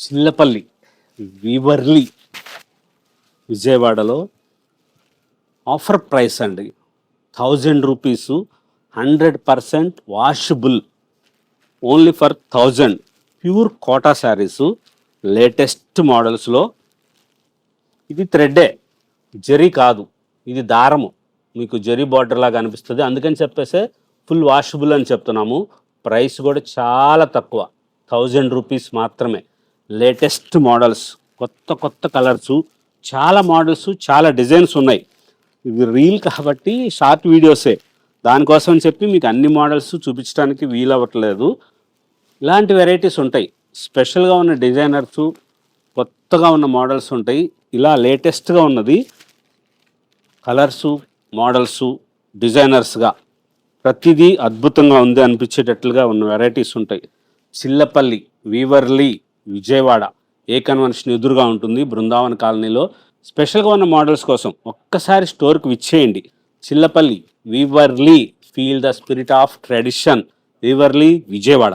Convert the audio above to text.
చిల్లపల్లి వీవర్లీ విజయవాడలో offer price అండి. 1000 rupees, 100% washable, only for 1000. Pure Kota sarees, latest మోడల్స్లో. ఇది థ్రెడ్డే, జరీ కాదు, ఇది దారము. మీకు జరీ బార్డర్ లాగా అనిపిస్తుంది, అందుకని చెప్పేసే ఫుల్ వాషబుల్ అని చెప్తున్నాము. ప్రైస్ కూడా చాలా తక్కువ, 1000 రూపీస్ మాత్రమే. లేటెస్ట్ మోడల్స్, కొత్త కొత్త కలర్సు, చాలా మోడల్స్, చాలా డిజైన్స్ ఉన్నాయి. ఇది రీల్ కాబట్టి షార్ట్ వీడియోసే, దానికోసం చెప్పి మీకు అన్ని మోడల్స్ చూపించడానికి వీలవ్వట్లేదు. ఇలాంటి వెరైటీస్ ఉంటాయి, స్పెషల్గా ఉన్న డిజైనర్సు, కొత్తగా ఉన్న మోడల్స్ ఉంటాయి. ఇలా లేటెస్ట్గా ఉన్నది కలర్సు, మోడల్సు, డిజైనర్స్గా ప్రతిదీ అద్భుతంగా ఉంది అనిపించేటట్లుగా ఉన్న వెరైటీస్ ఉంటాయి. చిల్లపల్లి వీవర్లీ విజయవాడ ఏ కన్వెన్షన్ ఎదురుగా ఉంటుంది, బృందావన్ కాలనీలో. స్పెషల్గా ఉన్న మోడల్స్ కోసం ఒక్కసారి స్టోర్కి విచ్చేయండి. Chillapalli Weaverly, feel the spirit of tradition, Weaverly Vijayawada.